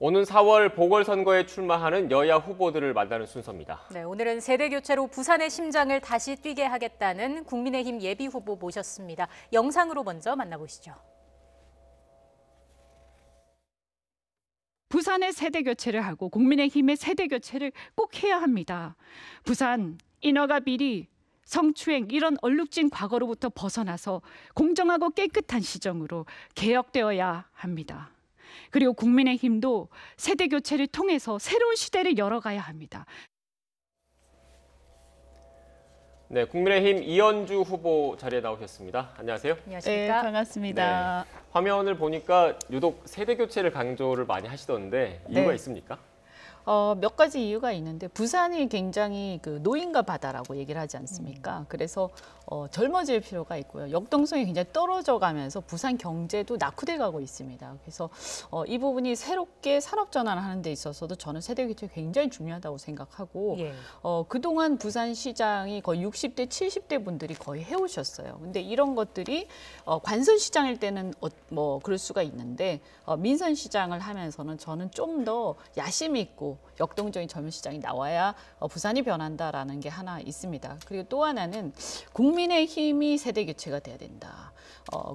오는 4월 보궐선거에 출마하는 여야 후보들을 만나는 순서입니다. 네, 오늘은 세대 교체로 부산의 심장을 다시 뛰게 하겠다는 국민의힘 예비 후보 모셨습니다. 영상으로 먼저 만나보시죠. 부산의 세대 교체를 하고 국민의힘의 세대 교체를 꼭 해야 합니다. 부산, 인허가 비리, 성추행 이런 얼룩진 과거로부터 벗어나서 공정하고 깨끗한 시정으로 개혁되어야 합니다. 그리고 국민의힘도 세대 교체를 통해서 새로운 시대를 열어가야 합니다. 네, 국민의힘 이현주 후보 자리에 나오셨습니다. 안녕하세요. 안녕하십니까? 네, 반갑습니다. 네, 화면을 보니까 유독 세대 교체를 강조를 많이 하시던데 이유가 네. 있습니까? 몇 가지 이유가 있는데 부산이 굉장히 그 노인과 바다라고 얘기를 하지 않습니까? 그래서 젊어질 필요가 있고요. 역동성이 굉장히 떨어져 가면서 부산 경제도 낙후돼 가고 있습니다. 그래서 이 부분이 새롭게 산업 전환을 하는 데 있어서도 저는 세대 교체가 굉장히 중요하다고 생각하고 예. 그동안 부산 시장이 거의 60대, 70대 분들이 거의 해오셨어요. 근데 이런 것들이 관선 시장일 때는 뭐 그럴 수가 있는데 민선 시장을 하면서는 저는 좀 더 야심 있고 역동적인 젊은 시장이 나와야 부산이 변한다라는 게 하나 있습니다. 그리고 또 하나는 국민의힘이 세대 교체가 돼야 된다.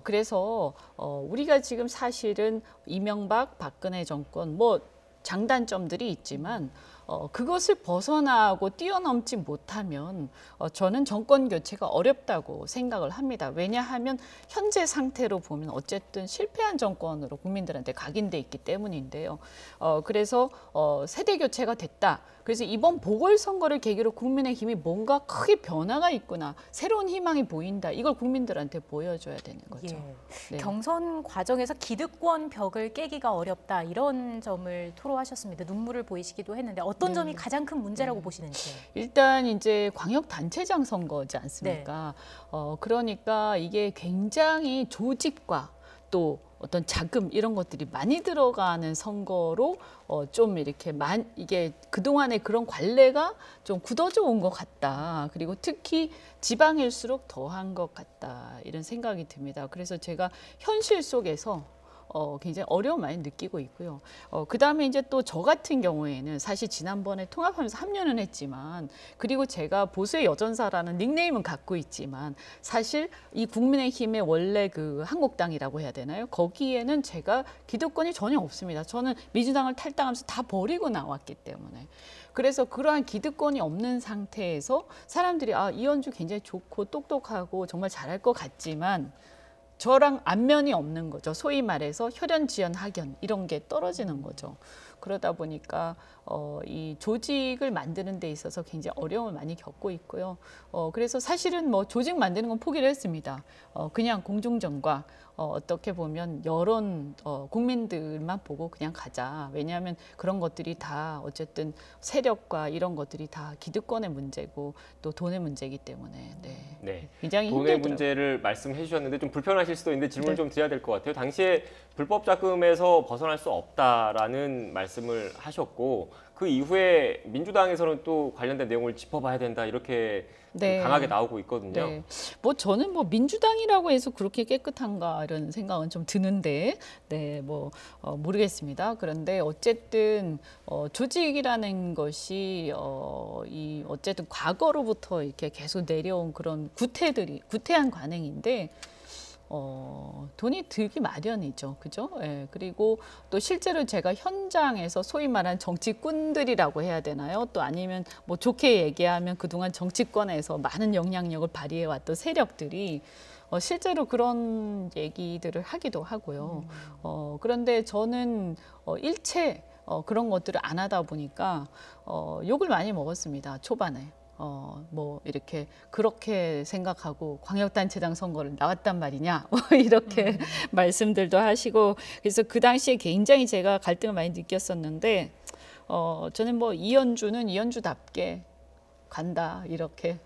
그래서 우리가 지금 사실은 이명박, 박근혜 정권 뭐 장단점들이 있지만 그것을 벗어나고 뛰어넘지 못하면 저는 정권 교체가 어렵다고 생각을 합니다. 왜냐하면 현재 상태로 보면 어쨌든 실패한 정권으로 국민들한테 각인돼 있기 때문인데요. 그래서 세대 교체가 됐다. 그래서 이번 보궐선거를 계기로 국민의힘이 뭔가 크게 변화가 있구나. 새로운 희망이 보인다. 이걸 국민들한테 보여줘야 되는 거죠. 예. 네. 경선 과정에서 기득권 벽을 깨기가 어렵다 이런 점을 토로하셨습니다. 눈물을 보이시기도 했는데 어떤 점이 가장 큰 문제라고 보시는지. 일단 이제 광역단체장 선거지 않습니까? 그러니까 이게 굉장히 조직과 또 어떤 자금 이런 것들이 많이 들어가는 선거로 좀 이렇게 이게 그동안의 그런 관례가 좀 굳어져 온 것 같다. 그리고 특히 지방일수록 더한 것 같다. 이런 생각이 듭니다. 그래서 제가 현실 속에서 굉장히 어려움 많이 느끼고 있고요. 그다음에 이제 또 저 같은 경우에는 사실 지난번에 통합하면서 합류는 했지만 그리고 제가 보수의 여전사라는 닉네임은 갖고 있지만 사실 이 국민의힘의 원래 그 한국당이라고 해야 되나요? 거기에는 제가 기득권이 전혀 없습니다. 저는 민주당을 탈당하면서 다 버리고 나왔기 때문에. 그래서 그러한 기득권이 없는 상태에서 사람들이 이현주 굉장히 좋고 똑똑하고 정말 잘할 것 같지만 저랑 안면이 없는 거죠. 소위 말해서 혈연, 지연, 학연 이런 게 떨어지는 거죠. 그러다 보니까 이 조직을 만드는 데 있어서 굉장히 어려움을 많이 겪고 있고요. 그래서 사실은 뭐 조직 만드는 건 포기를 했습니다. 그냥 공중전과 어떻게 보면 여론 국민들만 보고 그냥 가자. 왜냐하면 그런 것들이 다 어쨌든 세력과 이런 것들이 다 기득권의 문제고 또 돈의 문제이기 때문에 네. 굉장히 돈의 힘들더라고요. 문제를 말씀해 주셨는데 좀 불편하실 수도 있는데 질문을 네. 좀 드려야 될 것 같아요. 당시에 불법 자금에서 벗어날 수 없다라는 말씀을 하셨고 그 이후에 민주당에서는 또 관련된 내용을 짚어봐야 된다 이렇게 네. 강하게 나오고 있거든요. 네. 뭐 저는 뭐 민주당이라고 해서 그렇게 깨끗한가 이런 생각은 좀 드는데, 모르겠습니다. 그런데 어쨌든 조직이라는 것이 이 어쨌든 과거로부터 이렇게 계속 내려온 그런 구태한 관행인데. 돈이 들기 마련이죠. 그죠? 예, 그리고 또 실제로 제가 현장에서 소위 말하는 정치꾼들이라고 해야 되나요? 또 아니면 뭐 좋게 얘기하면 그동안 정치권에서 많은 영향력을 발휘해왔던 세력들이 실제로 그런 얘기들을 하기도 하고요. 그런데 저는 일체 그런 것들을 안 하다 보니까 욕을 많이 먹었습니다. 초반에. 뭐 이렇게 그렇게 생각하고 광역단체장 선거를 나왔단 말이냐 뭐 이렇게 말씀들도 하시고 그래서 그 당시에 굉장히 제가 갈등을 많이 느꼈었는데 저는 뭐 이현주는 이현주답게 간다 이렇게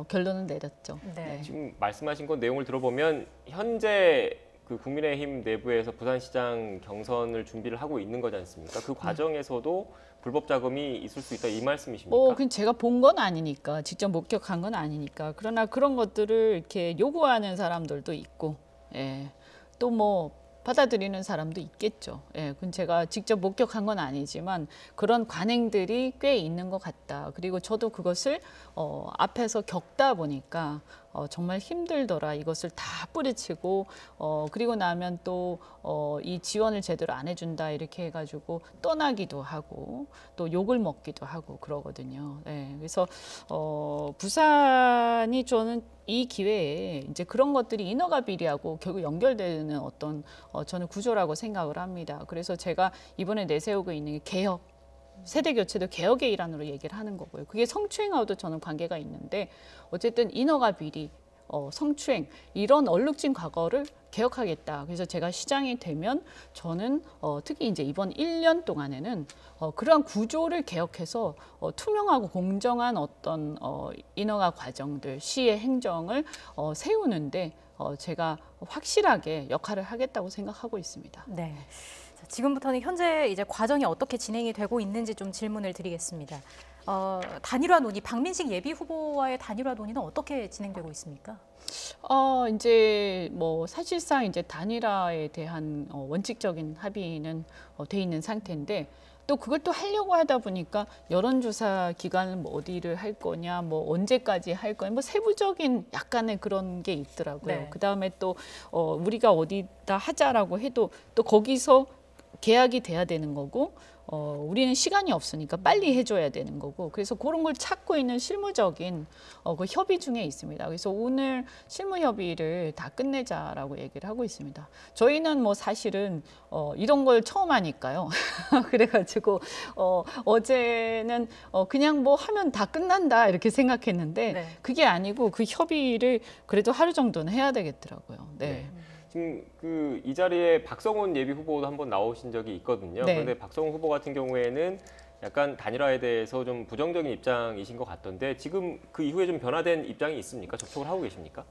결론을 내렸죠. 네. 지금 말씀하신 건 내용을 들어보면 현재 그 국민의힘 내부에서 부산시장 경선을 준비를 하고 있는 거지 않습니까? 그 과정에서도 불법 자금이 있을 수 있다 이 말씀이십니까? 그건 제가 본 건 아니니까 직접 목격한 건 아니니까 그러나 그런 것들을 이렇게 요구하는 사람들도 있고, 예. 또 뭐 받아들이는 사람도 있겠죠. 예, 그건 제가 직접 목격한 건 아니지만 그런 관행들이 꽤 있는 것 같다. 그리고 저도 그것을 앞에서 겪다 보니까 정말 힘들더라. 이것을 다 뿌리치고 그리고 나면 또 이 지원을 제대로 안 해준다 이렇게 해가지고 떠나기도 하고 또 욕을 먹기도 하고 그러거든요. 예, 그래서 부산이 저는 이 기회에 이제 그런 것들이 인허가 비리하고 결국 연결되는 어떤 저는 구조라고 생각을 합니다. 그래서 제가 이번에 내세우고 있는 게 개혁. 세대 교체도 개혁의 일환으로 얘기를 하는 거고요. 그게 성추행하고도 저는 관계가 있는데 어쨌든 인허가 비리, 성추행 이런 얼룩진 과거를 개혁하겠다. 그래서 제가 시장이 되면 저는 특히 이제 이번 1년 동안에는 그러한 구조를 개혁해서 투명하고 공정한 어떤 인허가 과정들, 시의 행정을 세우는데 제가 확실하게 역할을 하겠다고 생각하고 있습니다. 네. 자, 지금부터는 현재 이제 과정이 어떻게 진행이 되고 있는지 좀 질문을 드리겠습니다. 단일화 논의, 박민식 예비 후보와의 단일화 논의는 어떻게 진행되고 있습니까? 이제 뭐 사실상 이제 단일화에 대한 원칙적인 합의는 돼 있는 상태인데 또 그걸 또 하려고 하다 보니까 여론조사 기간을 뭐 어디를 할 거냐, 뭐 언제까지 할 거냐, 뭐 세부적인 약간의 그런 게 있더라고요. 네. 그다음에 또 우리가 어디다 하자라고 해도 또 거기서 계약이 돼야 되는 거고 우리는 시간이 없으니까 빨리 해줘야 되는 거고 그래서 그런 걸 찾고 있는 실무적인 그 협의 중에 있습니다. 그래서 오늘 실무 협의를 다 끝내자라고 얘기를 하고 있습니다. 저희는 뭐 사실은 이런 걸 처음 하니까요. 그래가지고 어제는 그냥 뭐 하면 다 끝난다 이렇게 생각했는데 네. 그게 아니고 그 협의를 그래도 하루 정도는 해야 되겠더라고요. 네. 지금 이 자리에 박성훈 예비 후보도 한번 나오신 적이 있거든요. 네. 그런데 박성훈 후보 같은 경우에는 약간 단일화에 대해서 좀 부정적인 입장이신 것 같던데 지금 그 이후에 좀 변화된 입장이 있습니까? 접촉을 하고 계십니까?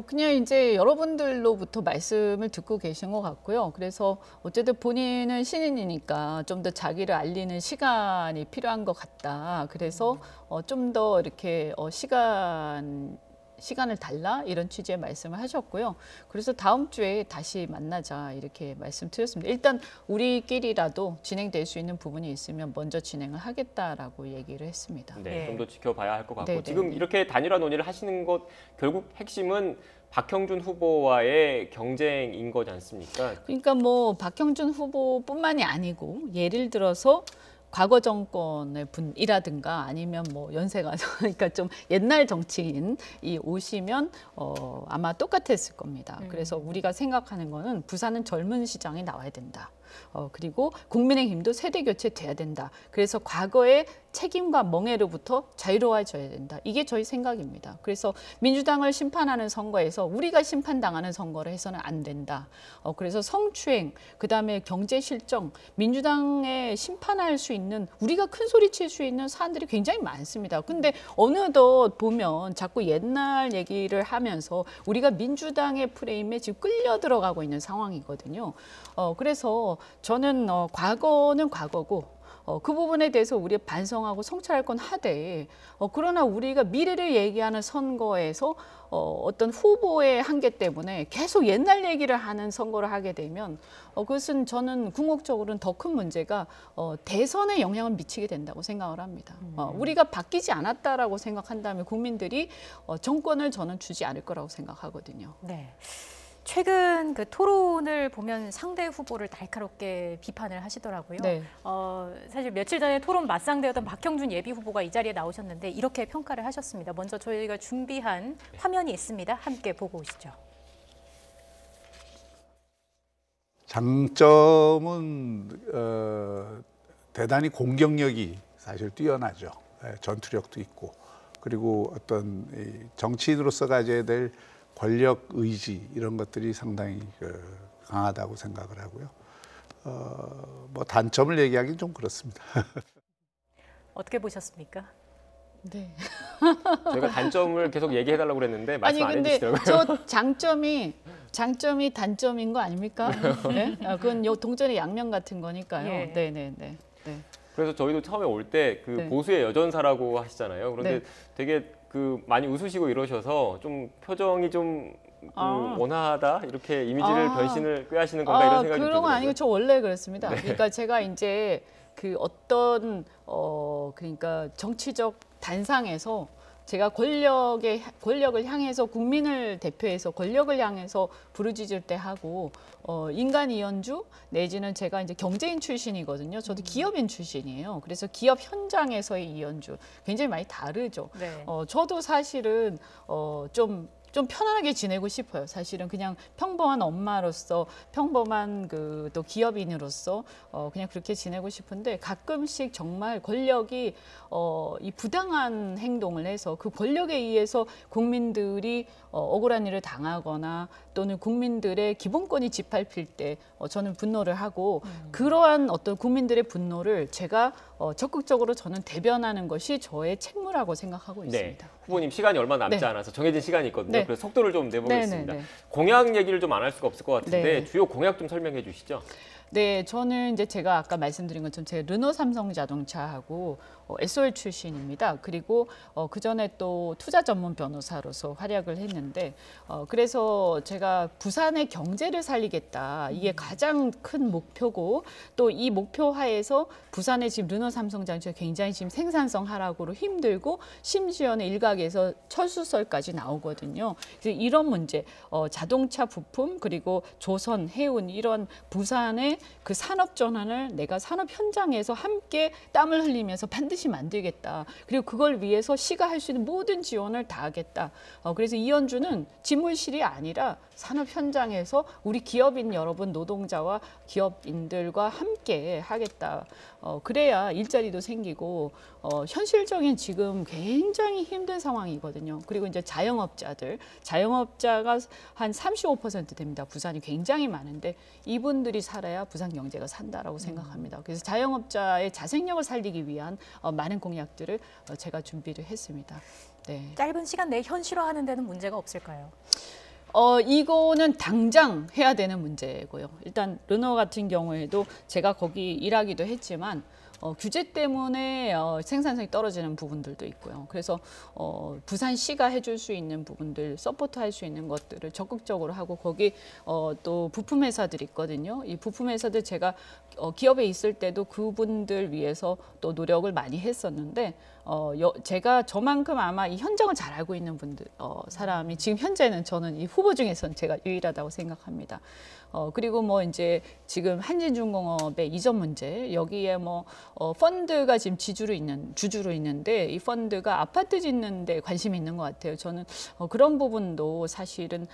그냥 이제 여러분들로부터 말씀을 듣고 계신 것 같고요. 그래서 어쨌든 본인은 신인이니까 좀 더 자기를 알리는 시간이 필요한 것 같다. 그래서 좀 더 이렇게 시간을 달라 이런 취지의 말씀을 하셨고요. 그래서 다음 주에 다시 만나자 이렇게 말씀드렸습니다. 일단 우리끼리라도 진행될 수 있는 부분이 있으면 먼저 진행을 하겠다라고 얘기를 했습니다. 네, 예. 좀 더 지켜봐야 할 것 같고 네, 지금 네. 이렇게 단일화 논의를 하시는 것 결국 핵심은 박형준 후보와의 경쟁인 거지 않습니까? 그러니까 뭐 박형준 후보뿐만이 아니고 예를 들어서 과거 정권의 분이라든가 아니면 뭐 연세가 그러니까 좀 옛날 정치인이 오시면 아마 똑같았을 겁니다. 그래서 우리가 생각하는 거는 부산은 젊은 시장이 나와야 된다. 그리고 국민의힘도 세대 교체돼야 된다. 그래서 과거의 책임과 멍해로부터 자유로워져야 된다. 이게 저희 생각입니다. 그래서 민주당을 심판하는 선거에서 우리가 심판당하는 선거를 해서는 안 된다. 그래서 성추행, 그다음에 경제 실정, 민주당에 심판할 수 있는 우리가 큰 소리 칠 수 있는 사안들이 굉장히 많습니다. 근데 어느덧 보면 자꾸 옛날 얘기를 하면서 우리가 민주당의 프레임에 지금 끌려 들어가고 있는 상황이거든요. 그래서 저는 과거는 과거고 그 부분에 대해서 우리가 반성하고 성찰할 건 하되 그러나 우리가 미래를 얘기하는 선거에서 어떤 후보의 한계 때문에 계속 옛날 얘기를 하는 선거를 하게 되면 그것은 저는 궁극적으로는 더 큰 문제가 대선에 영향을 미치게 된다고 생각을 합니다. 우리가 바뀌지 않았다라고 생각한다면 국민들이 정권을 저는 주지 않을 거라고 생각하거든요. 네. 최근 그 토론을 보면 상대 후보를 날카롭게 비판을 하시더라고요. 네. 사실 며칠 전에 토론 맞상대였던 박형준 예비 후보가 이 자리에 나오셨는데 이렇게 평가를 하셨습니다. 먼저 저희가 준비한 화면이 있습니다. 함께 보고 오시죠. 장점은 대단히 공격력이 사실 뛰어나죠. 전투력도 있고 그리고 어떤 정치인으로서 가져야 될 권력 의지 이런 것들이 상당히 강하다고 생각을 하고요. 뭐 단점을 얘기하기는 좀 그렇습니다. 어떻게 보셨습니까? 네. 저희가 단점을 계속 얘기해달라고 그랬는데 말씀 안 근데 해주시더라고요. 저 장점이 단점인 거 아닙니까? 네? 그건 요 동전의 양면 같은 거니까요. 예. 네. 그래서 저희도 처음에 올 때 그 네. 보수의 여전사라고 하시잖아요. 그런데 네. 되게 그 많이 웃으시고 이러셔서 좀 표정이 좀 온화하다 이렇게 이미지를 변신을 꾀하시는 건가 이런 생각이 그런 건 아니고 들더라고요. 저 원래 그렇습니다. 그러니까 제가 이제 그 어떤 그러니까 정치적 단상에서 제가 권력을 향해서 국민을 대표해서 권력을 향해서 부르짖을 때 하고 인간 이연주 내지는 제가 이제 경제인 출신이거든요. 저도 기업인 출신이에요. 그래서 기업 현장에서의 이연주 굉장히 많이 다르죠. 네. 저도 사실은 좀 편안하게 지내고 싶어요. 사실은 그냥 평범한 엄마로서 평범한 그 또 기업인으로서 그냥 그렇게 지내고 싶은데 가끔씩 정말 권력이 이 부당한 행동을 해서 그 권력에 의해서 국민들이 억울한 일을 당하거나 또는 국민들의 기본권이 짓밟힐 때 저는 분노를 하고 그러한 어떤 국민들의 분노를 제가 적극적으로 저는 대변하는 것이 저의 책무라고 생각하고 네, 있습니다. 후보님 시간이 얼마 남지 네. 않아서 정해진 시간이 있거든요. 네. 그래서 속도를 좀 내보겠습니다. 네, 네, 네. 공약 얘기를 좀 안 할 수가 없을 것 같은데 네. 주요 공약 좀 설명해 주시죠. 네, 저는 이제 제가 아까 말씀드린 것처럼 제가 르노 삼성 자동차하고 SOL 출신입니다. 그리고 그 전에 또 투자 전문 변호사로서 활약을 했는데 그래서 제가 부산의 경제를 살리겠다. 이게 가장 큰 목표고 또 이 목표 하에서 부산의 지금 르노 삼성 자동차 굉장히 지금 생산성 하락으로 힘들고 심지어는 일각에서 철수설까지 나오거든요. 그래서 이런 문제, 자동차 부품 그리고 조선, 해운 이런 부산의 그 산업 전환을 내가 산업 현장에서 함께 땀을 흘리면서 반드시 만들겠다. 그리고 그걸 위해서 시가 할 수 있는 모든 지원을 다하겠다. 그래서 이연주는 집물실이 아니라 산업 현장에서 우리 기업인 여러분, 노동자와 기업인들과 함께 하겠다. 그래야 일자리도 생기고 현실적인 지금 굉장히 힘든 상황이거든요. 그리고 이제 자영업자가 한 35% 됩니다. 부산이 굉장히 많은데 이분들이 살아야 부산 경제가 산다라고 생각합니다. 그래서 자영업자의 자생력을 살리기 위한 많은 공약들을 제가 준비를 했습니다. 네. 짧은 시간 내에 현실화하는 데는 문제가 없을까요? 이거는 당장 해야 되는 문제고요. 일단 르노 같은 경우에도 제가 거기 일하기도 했지만 규제 때문에 생산성이 떨어지는 부분들도 있고요. 그래서 부산시가 해줄 수 있는 부분들, 서포트할 수 있는 것들을 적극적으로 하고 거기 또 부품 회사들이 있거든요. 이 부품 회사들 제가 기업에 있을 때도 그분들 위해서 또 노력을 많이 했었는데 제가 저만큼 아마 이 현장을 잘 알고 있는 분들 사람이 지금 현재는 저는 이 후보 중에서는 제가 유일하다고 생각합니다. 그리고 뭐 이제 지금 한진중공업의 이전 문제 여기에 뭐 펀드가 지금 주주로 있는데 이 펀드가 아파트 짓는 데 관심이 있는 것 같아요. 저는 그런 부분도 사실은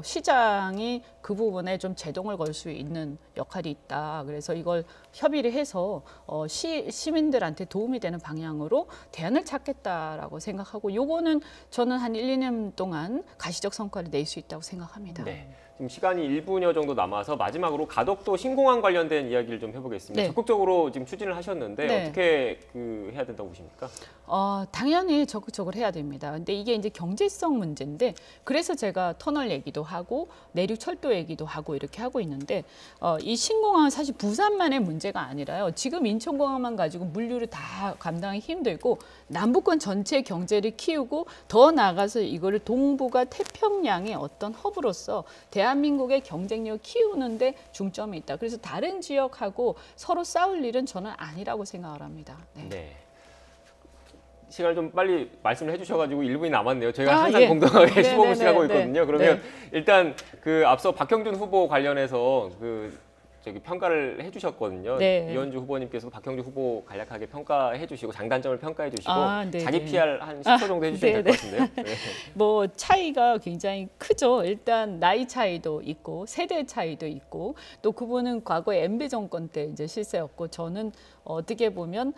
시장이 그 부분에 좀 제동을 걸 수 있는 역할이 있다. 그래서 이걸 협의를 해서 시민들한테 도움이 되는 방향으로 대안을 찾겠다라고 생각하고 요거는 저는 한 1, 2년 동안 가시적 성과를 낼 수 있다고 생각합니다. 네. 지금 시간이 1분여 정도 남아서 마지막으로 가덕도 신공항 관련된 이야기를 좀 해보겠습니다. 네. 적극적으로 지금 추진을 하셨는데 네. 어떻게 해야 된다고 보십니까? 당연히 적극적으로 해야 됩니다. 근데 이게 이제 경제성 문제인데 그래서 제가 터널 얘기도 하고 내륙 철도 얘기도 하고 이렇게 하고 있는데 이 신공항은 사실 부산만의 문제가 아니라요. 지금 인천공항만 가지고 물류를 다 감당하기 힘들고 남북권 전체 경제를 키우고 더 나아가서 이거를 동북아 태평양의 어떤 허브로서 대한민국의 경쟁력 키우는데 중점이 있다. 그래서 다른 지역하고 서로 싸울 일은 저는 아니라고 생각을 합니다. 네. 네. 시간을 좀 빨리 말씀을 해주셔가지고 1분이 남았네요. 저희가 항상 예. 공정하게 네, 15분씩 네, 하고 네, 있거든요. 네. 그러면 네. 일단 그 앞서 박형준 후보 관련해서 평가를 해주셨거든요. 네. 이현주 후보님께서도 박형준 후보 간략하게 평가해주시고 장단점을 평가해주시고 네, 자기 네. PR 한 10초 정도 해주시면 될 것 같은데요. 네. 뭐 차이가 굉장히 크죠. 일단 나이 차이도 있고 세대 차이도 있고 또 그분은 과거에 MB 정권 때 이제 실세였고 저는 어떻게 보면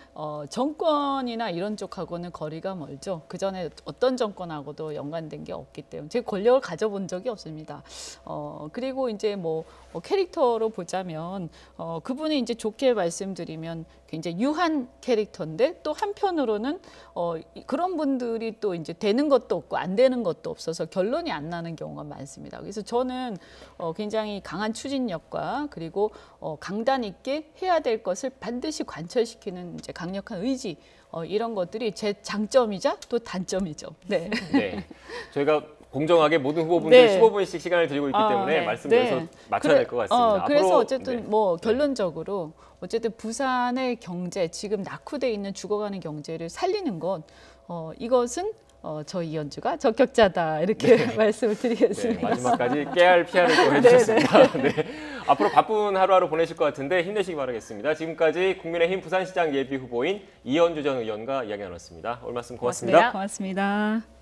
정권이나 이런 쪽하고는 거리가 멀죠. 그 전에 어떤 정권하고도 연관된 게 없기 때문에 제가 권력을 가져본 적이 없습니다. 그리고 이제 뭐 캐릭터로 보자면 있다면 그분이 이제 좋게 말씀드리면 굉장히 유한 캐릭터인데 또 한편으로는 그런 분들이 또 이제 되는 것도 없고 안 되는 것도 없어서 결론이 안 나는 경우가 많습니다. 그래서 저는 굉장히 강한 추진력과 그리고 강단 있게 해야 될 것을 반드시 관철시키는 이제 강력한 의지 이런 것들이 제 장점이자 또 단점이죠. 네. 네. 저희가 공정하게 모든 후보분들 네. 15분씩 시간을 드리고 있기 때문에 네. 말씀드려서 네. 맞춰야 될 것 같습니다. 그래서 앞으로, 어쨌든 네. 뭐 결론적으로 어쨌든 부산의 경제 지금 낙후돼 있는 죽어가는 경제를 살리는 것 이것은 저 이현주가 적격자다 이렇게 말씀을 네, 드리겠습니다. 마지막까지 깨알 피알을 또 해주셨습니다. 네. 앞으로 바쁜 하루하루 보내실 것 같은데 힘내시기 바라겠습니다. 지금까지 국민의힘 부산시장 예비 후보인 이현주 전 의원과 이야기 나눴습니다. 오늘 말씀 고맙습니다. 고맙습니다. 고맙습니다.